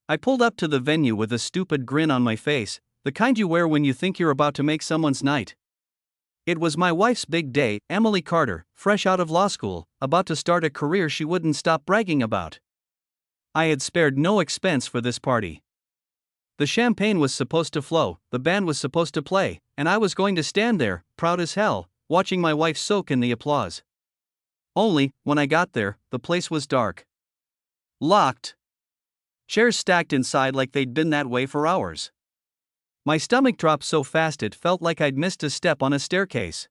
I pulled up to the venue with a stupid grin on my face, the kind you wear when you think you're about to make someone's night. It was my wife's big day, Emily Carter, fresh out of law school, about to start a career she wouldn't stop bragging about. I had spared no expense for this party. The champagne was supposed to flow, the band was supposed to play, and I was going to stand there, proud as hell, watching my wife soak in the applause. Only, when I got there, the place was dark. Locked. Chairs stacked inside like they'd been that way for hours. My stomach dropped so fast it felt like I'd missed a step on a staircase.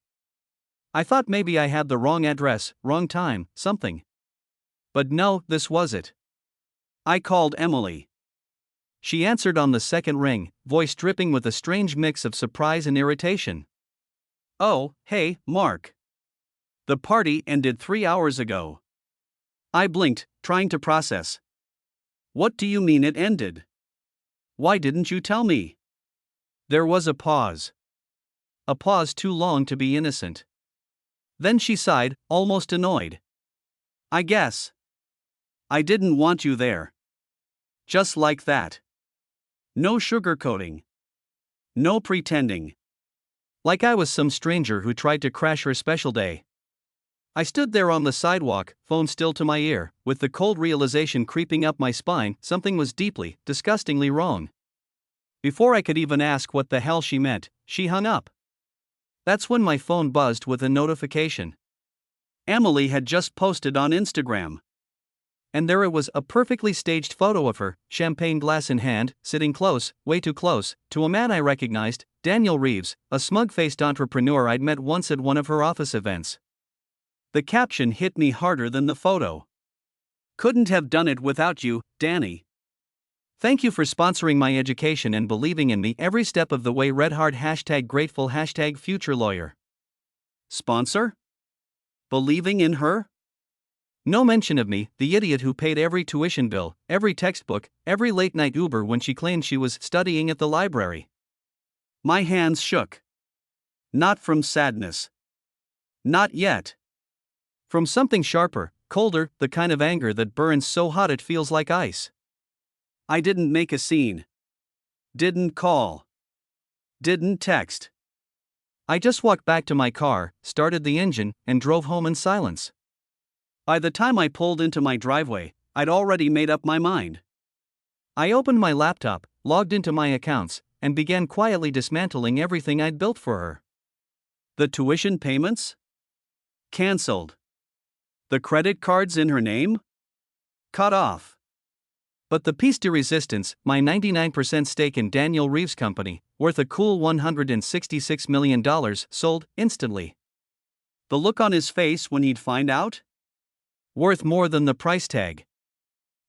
I thought maybe I had the wrong address, wrong time, something. But no, this was it. I called Emily. She answered on the second ring, voice dripping with a strange mix of surprise and irritation. "Oh, hey, Mark. The party ended 3 hours ago." I blinked, trying to process. "What do you mean it ended? Why didn't you tell me?" There was a pause. A pause too long to be innocent. Then she sighed, almost annoyed. "I guess. I didn't want you there." Just like that. No sugarcoating. No pretending. Like I was some stranger who tried to crash her special day. I stood there on the sidewalk, phone still to my ear, with the cold realization creeping up my spine something was deeply, disgustingly wrong. Before I could even ask what the hell she meant, she hung up. That's when my phone buzzed with a notification. Emily had just posted on Instagram. And there it was, a perfectly staged photo of her, champagne glass in hand, sitting close, way too close, to a man I recognized, Daniel Reeves, a smug-faced entrepreneur I'd met once at one of her office events. The caption hit me harder than the photo. "Couldn't have done it without you, Danny. Thank you for sponsoring my education and believing in me every step of the way. Redhard #grateful #futurelawyer." Sponsor? Believing in her? No mention of me, the idiot who paid every tuition bill, every textbook, every late-night Uber when she claimed she was studying at the library. My hands shook. Not from sadness. Not yet. From something sharper, colder, the kind of anger that burns so hot it feels like ice. I didn't make a scene. Didn't call. Didn't text. I just walked back to my car, started the engine, and drove home in silence. By the time I pulled into my driveway, I'd already made up my mind. I opened my laptop, logged into my accounts, and began quietly dismantling everything I'd built for her. The tuition payments? Cancelled. The credit cards in her name? Cut off. But the piece de resistance, my 99% stake in Daniel Reeves' company, worth a cool $166 million, sold instantly. The look on his face when he'd find out? Worth more than the price tag.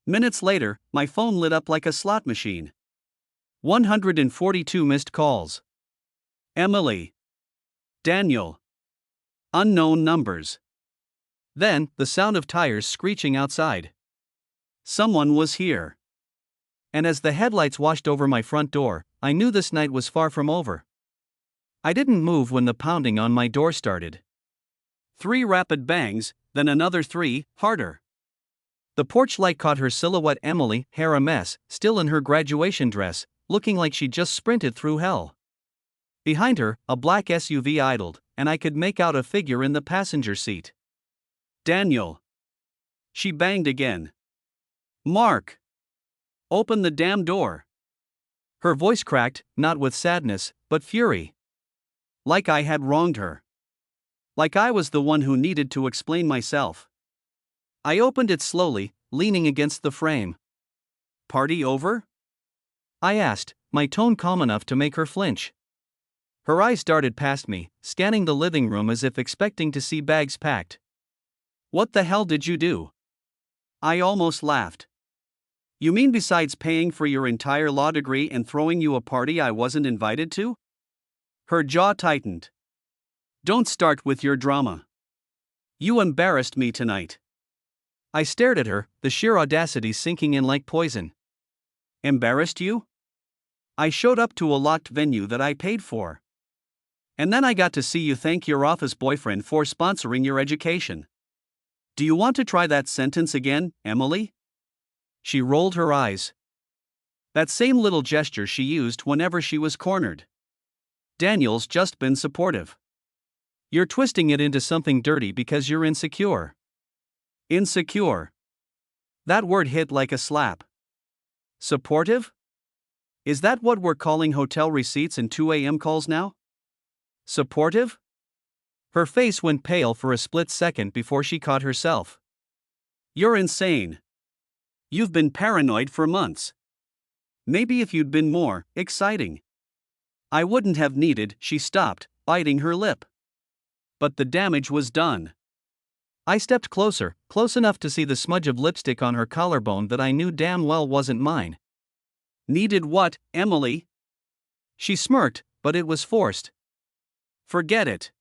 Minutes later, my phone lit up like a slot machine. 142 missed calls. Emily. Daniel. Unknown numbers. Then, the sound of tires screeching outside. Someone was here. And as the headlights washed over my front door, I knew this night was far from over. I didn't move when the pounding on my door started. 3 rapid bangs, then another 3, harder. The porch light caught her silhouette, Emily, hair a mess, still in her graduation dress, looking like she'd just sprinted through hell. Behind her, a black SUV idled, and I could make out a figure in the passenger seat. Daniel. She banged again. Mark. Open the damn door. Her voice cracked, not with sadness, but fury. Like I had wronged her. Like I was the one who needed to explain myself. I opened it slowly, leaning against the frame. Party over? I asked, my tone calm enough to make her flinch. Her eyes darted past me, scanning the living room as if expecting to see bags packed. What the hell did you do? I almost laughed. You mean besides paying for your entire law degree and throwing you a party I wasn't invited to? Her jaw tightened. Don't start with your drama. You embarrassed me tonight. I stared at her, the sheer audacity sinking in like poison. Embarrassed you? I showed up to a locked venue that I paid for. And then I got to see you thank your office boyfriend for sponsoring your education. Do you want to try that sentence again, Emily? She rolled her eyes. That same little gesture she used whenever she was cornered. Daniel's just been supportive. You're twisting it into something dirty because you're insecure. Insecure. That word hit like a slap. Supportive? Is that what we're calling hotel receipts and 2 a.m. calls now? Supportive? Her face went pale for a split second before she caught herself. You're insane. You've been paranoid for months. Maybe if you'd been more exciting. I wouldn't have needed, she stopped, biting her lip. But the damage was done. I stepped closer, close enough to see the smudge of lipstick on her collarbone that I knew damn well wasn't mine. Needed what, Emily? She smirked, but it was forced. Forget it.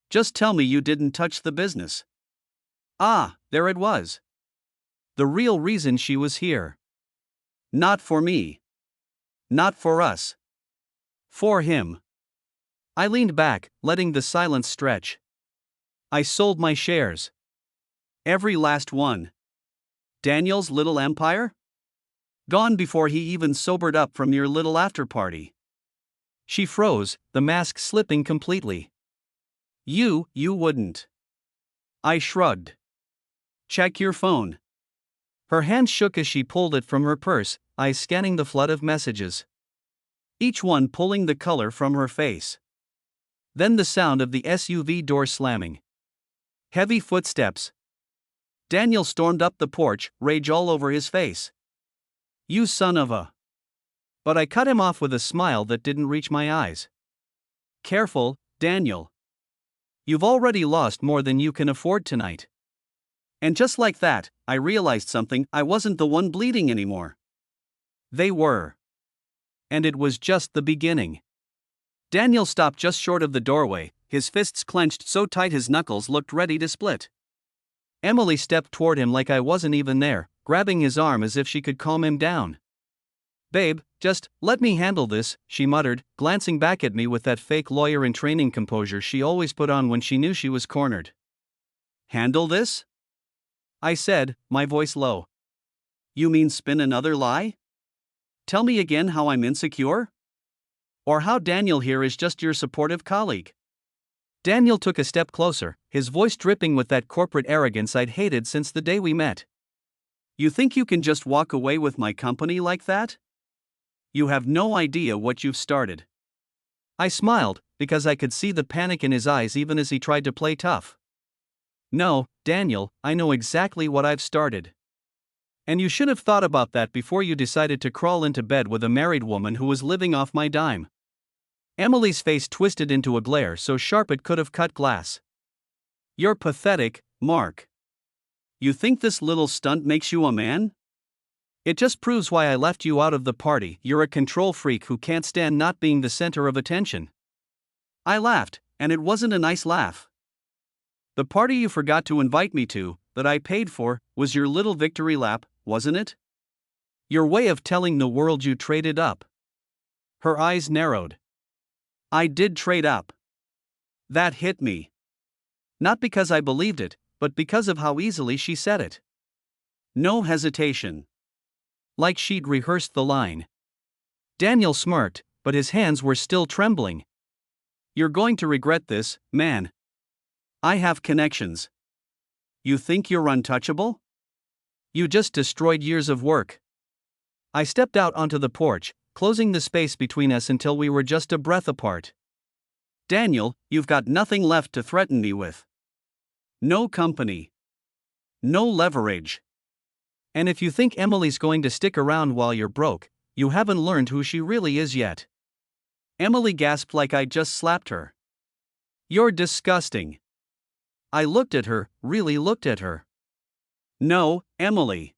Just tell me you didn't touch the business. Ah, there it was. The real reason she was here. Not for me. Not for us. For him. I leaned back, letting the silence stretch. I sold my shares. Every last one. Daniel's little empire? Gone before he even sobered up from your little after-party. She froze, the mask slipping completely. You wouldn't. I shrugged. Check your phone. Her hand shook as she pulled it from her purse, eyes scanning the flood of messages. Each one pulling the color from her face. Then the sound of the SUV door slamming. Heavy footsteps. Daniel stormed up the porch, rage all over his face. You son of a. But I cut him off with a smile that didn't reach my eyes. Careful, Daniel. You've already lost more than you can afford tonight. And just like that, I realized something. I wasn't the one bleeding anymore. They were. And it was just the beginning. Daniel stopped just short of the doorway, his fists clenched so tight his knuckles looked ready to split. Emily stepped toward him like I wasn't even there, grabbing his arm as if she could calm him down. Babe, just let me handle this, she muttered, glancing back at me with that fake lawyer-in-training composure she always put on when she knew she was cornered. Handle this? I said, my voice low. You mean spin another lie? Tell me again how I'm insecure? Or how Daniel here is just your supportive colleague? Daniel took a step closer, his voice dripping with that corporate arrogance I'd hated since the day we met. You think you can just walk away with my company like that? You have no idea what you've started. I smiled, because I could see the panic in his eyes even as he tried to play tough. No, Daniel, I know exactly what I've started. And you should have thought about that before you decided to crawl into bed with a married woman who was living off my dime. Emily's face twisted into a glare so sharp it could have cut glass. You're pathetic, Mark. You think this little stunt makes you a man? It just proves why I left you out of the party. You're a control freak who can't stand not being the center of attention. I laughed, and it wasn't a nice laugh. The party you forgot to invite me to, that I paid for, was your little victory lap, wasn't it? Your way of telling the world you traded up. Her eyes narrowed. I did trade up. That hit me. Not because I believed it, but because of how easily she said it. No hesitation. Like she'd rehearsed the line. Daniel smirked, but his hands were still trembling. You're going to regret this, man. I have connections. You think you're untouchable? You just destroyed years of work. I stepped out onto the porch, closing the space between us until we were just a breath apart. Daniel, you've got nothing left to threaten me with. No company. No leverage. And if you think Emily's going to stick around while you're broke, you haven't learned who she really is yet. Emily gasped like I'd just slapped her. You're disgusting. I looked at her, really looked at her. No, Emily.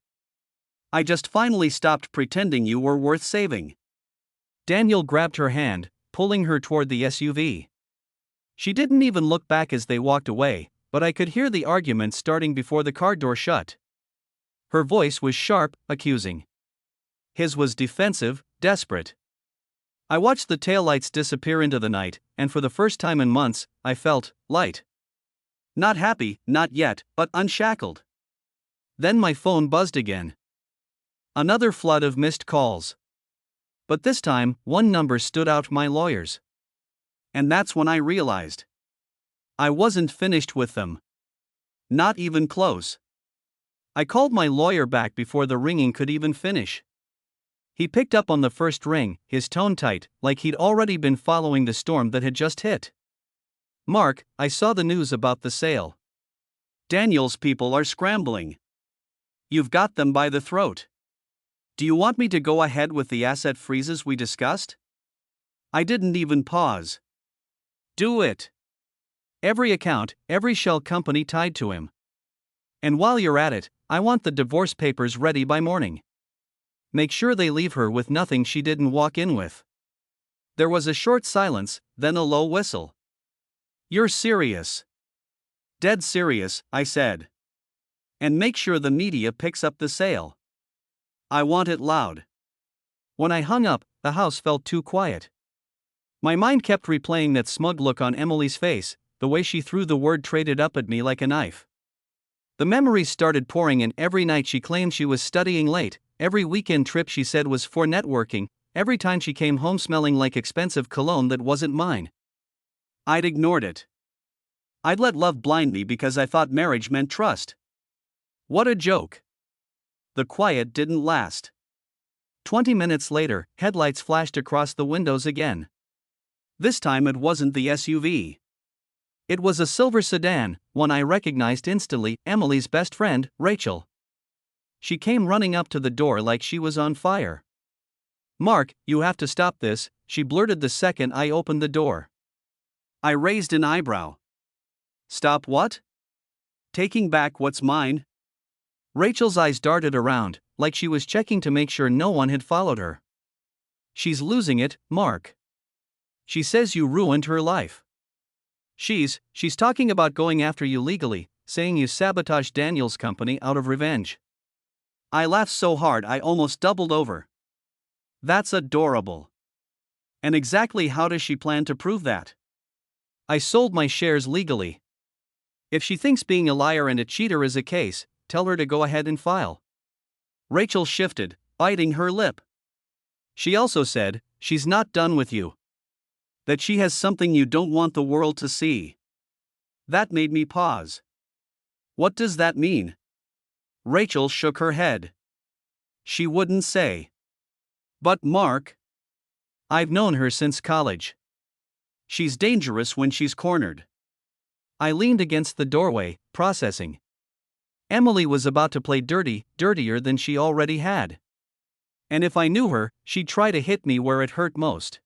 I just finally stopped pretending you were worth saving. Daniel grabbed her hand, pulling her toward the SUV. She didn't even look back as they walked away, but I could hear the argument starting before the car door shut. Her voice was sharp, accusing. His was defensive, desperate. I watched the taillights disappear into the night, and for the first time in months, I felt light. Not happy, not yet, but unshackled. Then my phone buzzed again. Another flood of missed calls. But this time, one number stood out: my lawyers. And that's when I realized I wasn't finished with them. Not even close. I called my lawyer back before the ringing could even finish. He picked up on the first ring, his tone tight, like he'd already been following the storm that had just hit. "Mark, I saw the news about the sale. Daniel's people are scrambling. You've got them by the throat. Do you want me to go ahead with the asset freezes we discussed?" I didn't even pause. "Do it. Every account, every shell company tied to him. And while you're at it, I want the divorce papers ready by morning. Make sure they leave her with nothing she didn't walk in with." There was a short silence, then a low whistle. "You're serious?" "Dead serious," I said. "And make sure the media picks up the sale. I want it loud." When I hung up, the house felt too quiet. My mind kept replaying that smug look on Emily's face, the way she threw the word "traded" up at me like a knife. The memories started pouring in: every night she claimed she was studying late, every weekend trip she said was for networking, every time she came home smelling like expensive cologne that wasn't mine. I'd ignored it. I'd let love blind me because I thought marriage meant trust. What a joke. The quiet didn't last. 20 minutes later, headlights flashed across the windows again. This time it wasn't the SUV. It was a silver sedan, one I recognized instantly: Emily's best friend, Rachel. She came running up to the door like she was on fire. "Mark, you have to stop this," she blurted the second I opened the door. I raised an eyebrow. "Stop what?" "Taking back what's mine." Rachel's eyes darted around, like she was checking to make sure no one had followed her. "She's losing it, Mark. She says you ruined her life. She's talking about going after you legally, saying you sabotaged Daniel's company out of revenge." I laughed so hard I almost doubled over. "That's adorable. And exactly how does she plan to prove that?" "I sold my shares legally. If she thinks being a liar and a cheater is a case, tell her to go ahead and file." Rachel shifted, biting her lip. "She also said she's not done with you. That she has something you don't want the world to see." That made me pause. "What does that mean?" Rachel shook her head. She wouldn't say. "But Mark, I've known her since college. She's dangerous when she's cornered." I leaned against the doorway, processing. Emily was about to play dirty, dirtier than she already had. And if I knew her, she'd try to hit me where it hurt most.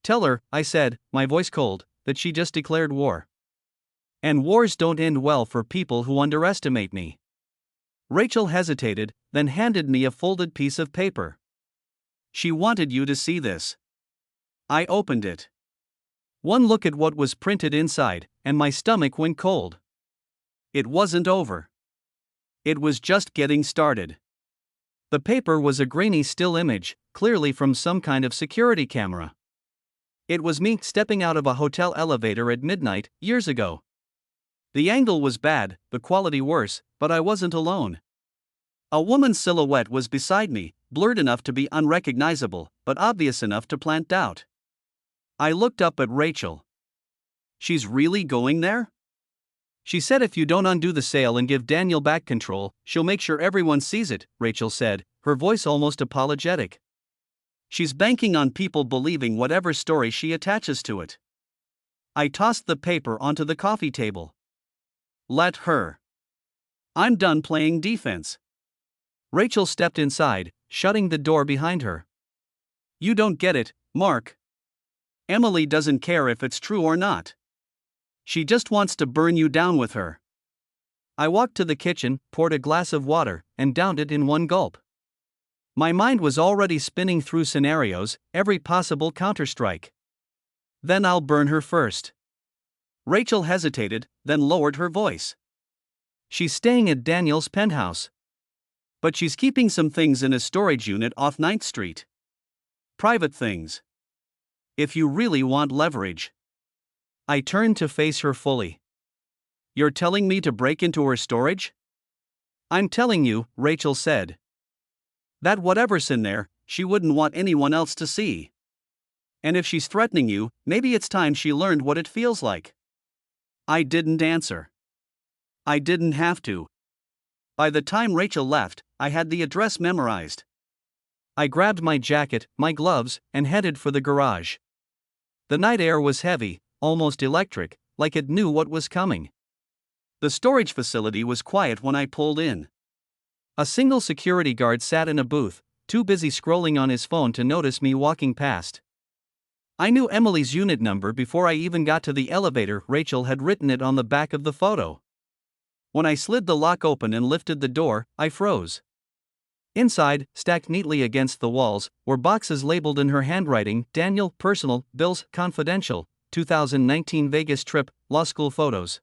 "Tell her," I said, my voice cold, "that she just declared war. And wars don't end well for people who underestimate me." Rachel hesitated, then handed me a folded piece of paper. "She wanted you to see this." I opened it. One look at what was printed inside, and my stomach went cold. It wasn't over. It was just getting started. The paper was a grainy still image, clearly from some kind of security camera. It was me stepping out of a hotel elevator at midnight, years ago. The angle was bad, the quality worse, but I wasn't alone. A woman's silhouette was beside me, blurred enough to be unrecognizable, but obvious enough to plant doubt. I looked up at Rachel. "She's really going there?" "She said if you don't undo the sale and give Daniel back control, she'll make sure everyone sees it," Rachel said, her voice almost apologetic. "She's banking on people believing whatever story she attaches to it." I tossed the paper onto the coffee table. "Let her. I'm done playing defense." Rachel stepped inside, shutting the door behind her. "You don't get it, Mark. Emily doesn't care if it's true or not. She just wants to burn you down with her." I walked to the kitchen, poured a glass of water, and downed it in one gulp. My mind was already spinning through scenarios, every possible counterstrike. "Then I'll burn her first." Rachel hesitated, then lowered her voice. "She's staying at Daniel's penthouse. But she's keeping some things in a storage unit off 9th Street. Private things. If you really want leverage." I turned to face her fully. "You're telling me to break into her storage?" "I'm telling you," Rachel said, "that whatever's in there, she wouldn't want anyone else to see. And if she's threatening you, maybe it's time she learned what it feels like. I didn't answer. I didn't have to. By the time Rachel left, I had the address memorized. I grabbed my jacket, my gloves, and headed for the garage. The night air was heavy, almost electric, like it knew what was coming. The storage facility was quiet when I pulled in. A single security guard sat in a booth, too busy scrolling on his phone to notice me walking past. I knew Emily's unit number before I even got to the elevator. Rachel had written it on the back of the photo. When I slid the lock open and lifted the door, I froze. Inside, stacked neatly against the walls, were boxes labeled in her handwriting: Daniel, personal, bills, confidential, 2019 Vegas trip, law school photos.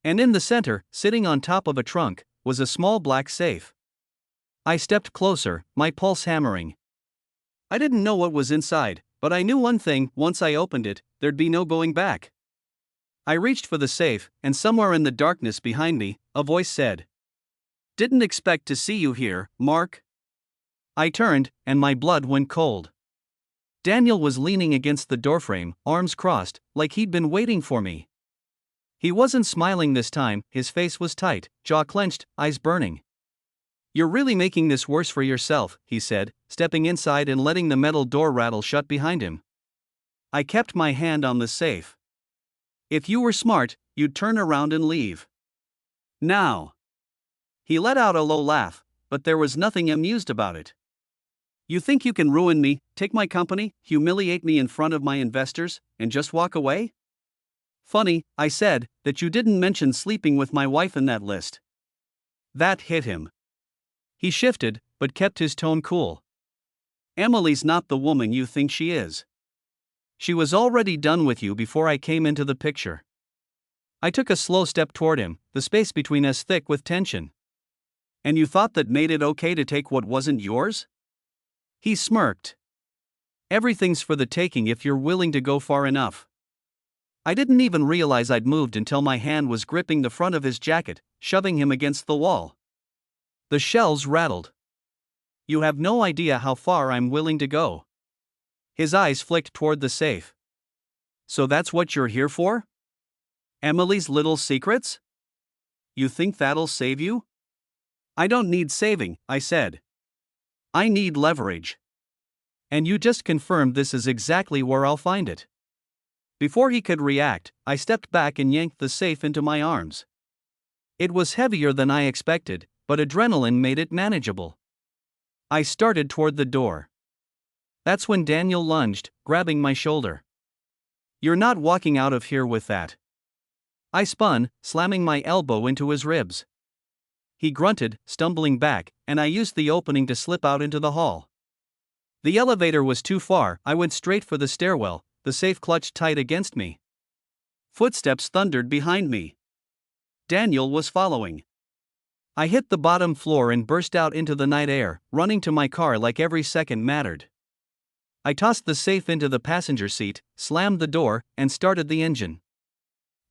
And in the center, sitting on top of a trunk, was a small black safe. I stepped closer, my pulse hammering. I didn't know what was inside, but I knew one thing: once I opened it, there'd be no going back. I reached for the safe, and somewhere in the darkness behind me, a voice said, "Didn't expect to see you here, Mark." I turned, and my blood went cold. Daniel was leaning against the doorframe, arms crossed, like he'd been waiting for me. He wasn't smiling this time, his face was tight, jaw clenched, eyes burning. "You're really making this worse for yourself," he said, stepping inside and letting the metal door rattle shut behind him. I kept my hand on the safe. "If you were smart, you'd turn around and leave. Now." He let out a low laugh, but there was nothing amused about it. "You think you can ruin me, take my company, humiliate me in front of my investors, and just walk away?" "Funny," I said, "that you didn't mention sleeping with my wife in that list." That hit him. He shifted, but kept his tone cool. "Emily's not the woman you think she is. She was already done with you before I came into the picture." I took a slow step toward him, the space between us thick with tension. "And you thought that made it okay to take what wasn't yours?" He smirked. "Everything's for the taking if you're willing to go far enough." I didn't even realize I'd moved until my hand was gripping the front of his jacket, shoving him against the wall. The shelves rattled. "You have no idea how far I'm willing to go." His eyes flicked toward the safe. "So that's what you're here for? Emily's little secrets? You think that'll save you?" "I don't need saving," I said. "I need leverage. And you just confirmed this is exactly where I'll find it." Before he could react, I stepped back and yanked the safe into my arms. It was heavier than I expected, but adrenaline made it manageable. I started toward the door. That's when Daniel lunged, grabbing my shoulder. "You're not walking out of here with that." I spun, slamming my elbow into his ribs. He grunted, stumbling back, and I used the opening to slip out into the hall. The elevator was too far. I went straight for the stairwell, the safe clutched tight against me. Footsteps thundered behind me. Daniel was following. I hit the bottom floor and burst out into the night air, running to my car like every second mattered. I tossed the safe into the passenger seat, slammed the door, and started the engine.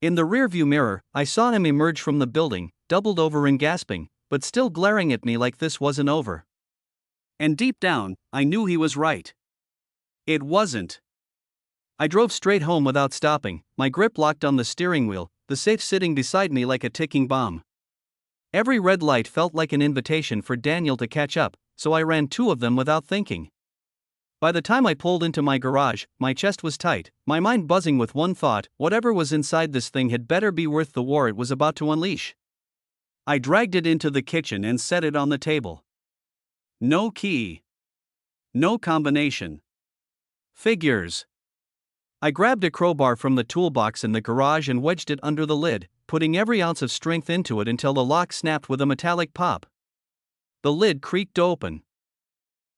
In the rearview mirror, I saw him emerge from the building, doubled over and gasping, but still glaring at me like this wasn't over. And deep down, I knew he was right. It wasn't. I drove straight home without stopping, my grip locked on the steering wheel, the safe sitting beside me like a ticking bomb. Every red light felt like an invitation for Daniel to catch up, so I ran two of them without thinking. By the time I pulled into my garage, my chest was tight, my mind buzzing with one thought: whatever was inside this thing had better be worth the war it was about to unleash. I dragged it into the kitchen and set it on the table. No key. No combination. Figures. I grabbed a crowbar from the toolbox in the garage and wedged it under the lid, putting every ounce of strength into it until the lock snapped with a metallic pop. The lid creaked open.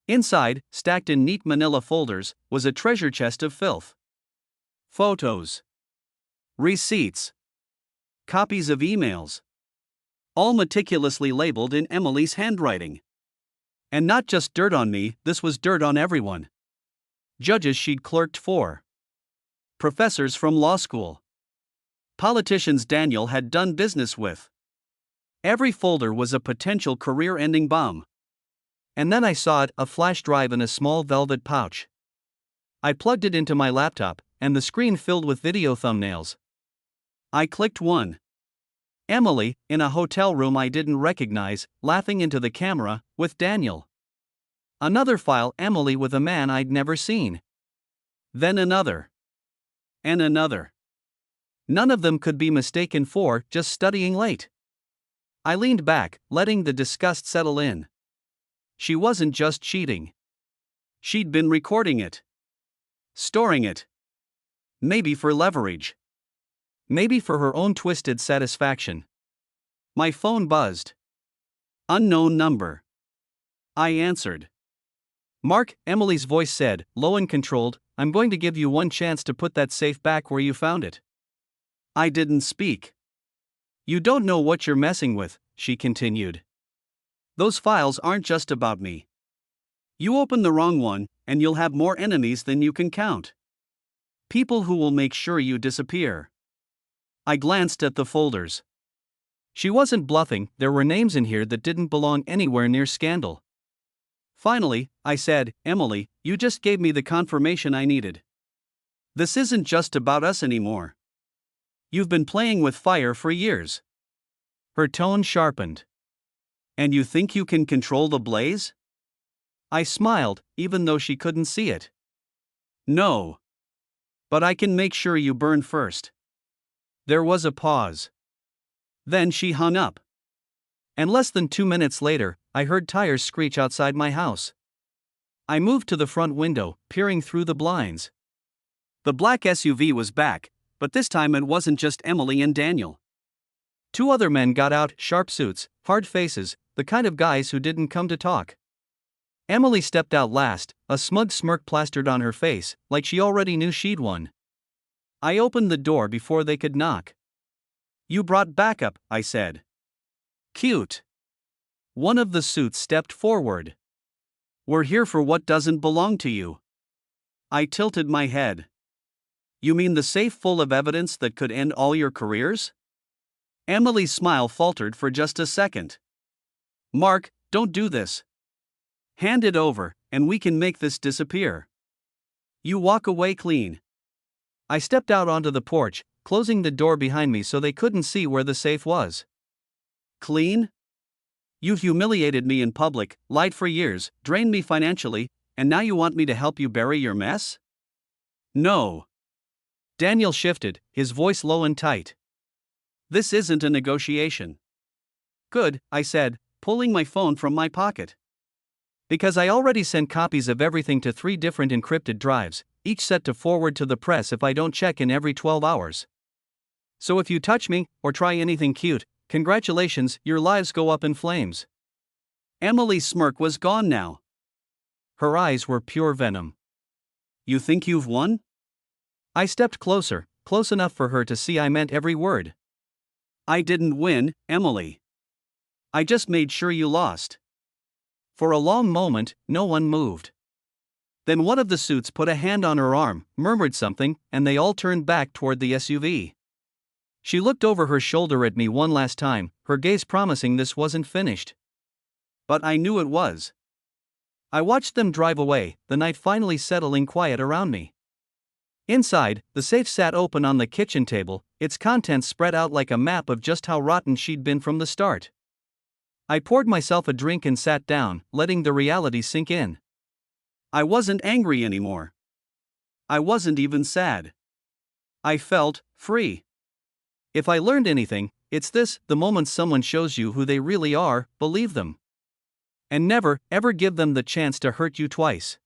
Inside, stacked in neat manila folders, was a treasure chest of filth. Photos. Receipts. Copies of emails. All meticulously labeled in Emily's handwriting. And not just dirt on me, this was dirt on everyone. Judges she'd clerked for. Professors from law school. Politicians Daniel had done business with. Every folder was a potential career-ending bomb. And then I saw it, a flash drive in a small velvet pouch. I plugged it into my laptop, and the screen filled with video thumbnails. I clicked one. Emily, in a hotel room I didn't recognize, laughing into the camera, with Daniel. Another file, Emily with a man I'd never seen. Then another. And another. None of them could be mistaken for just studying late. I leaned back, letting the disgust settle in. She wasn't just cheating. She'd been recording it. Storing it. Maybe for leverage. Maybe for her own twisted satisfaction. My phone buzzed. Unknown number. I answered. Mark, Emily's voice said, low and controlled, I'm going to give you one chance to put that safe back where you found it. I didn't speak. You don't know what you're messing with, she continued. Those files aren't just about me. You open the wrong one, and you'll have more enemies than you can count. People who will make sure you disappear. I glanced at the folders. She wasn't bluffing, there were names in here that didn't belong anywhere near scandal. Finally, I said, Emily, you just gave me the confirmation I needed. This isn't just about us anymore. You've been playing with fire for years. Her tone sharpened. And you think you can control the blaze? I smiled, even though she couldn't see it. No. But I can make sure you burn first. There was a pause. Then she hung up. And less than 2 minutes later, I heard tires screech outside my house. I moved to the front window, peering through the blinds. The black SUV was back, but this time it wasn't just Emily and Daniel. 2 other men got out, sharp suits, hard faces, the kind of guys who didn't come to talk. Emily stepped out last, a smug smirk plastered on her face, like she already knew she'd won. I opened the door before they could knock. You brought backup, I said. Cute. One of the suits stepped forward. We're here for what doesn't belong to you. I tilted my head. You mean the safe full of evidence that could end all your careers? Emily's smile faltered for just a second. Mark, don't do this. Hand it over, and we can make this disappear. You walk away clean. I stepped out onto the porch, closing the door behind me so they couldn't see where the safe was. Clean? You've humiliated me in public, lied for years, drained me financially, and now you want me to help you bury your mess? No. Daniel shifted, his voice low and tight. This isn't a negotiation. Good, I said, pulling my phone from my pocket. Because I already sent copies of everything to 3 different encrypted drives, each set to forward to the press if I don't check in every 12 hours. So if you touch me, or try anything cute, congratulations, your lives go up in flames. Emily's smirk was gone now. Her eyes were pure venom. You think you've won? I stepped closer, close enough for her to see I meant every word. I didn't win, Emily. I just made sure you lost. For a long moment, no one moved. Then one of the suits put a hand on her arm, murmured something, and they all turned back toward the SUV. She looked over her shoulder at me one last time, her gaze promising this wasn't finished. But I knew it was. I watched them drive away, the night finally settling quiet around me. Inside, the safe sat open on the kitchen table, its contents spread out like a map of just how rotten she'd been from the start. I poured myself a drink and sat down, letting the reality sink in. I wasn't angry anymore. I wasn't even sad. I felt free. If I learned anything, it's this: the moment someone shows you who they really are, believe them. And never, ever give them the chance to hurt you twice.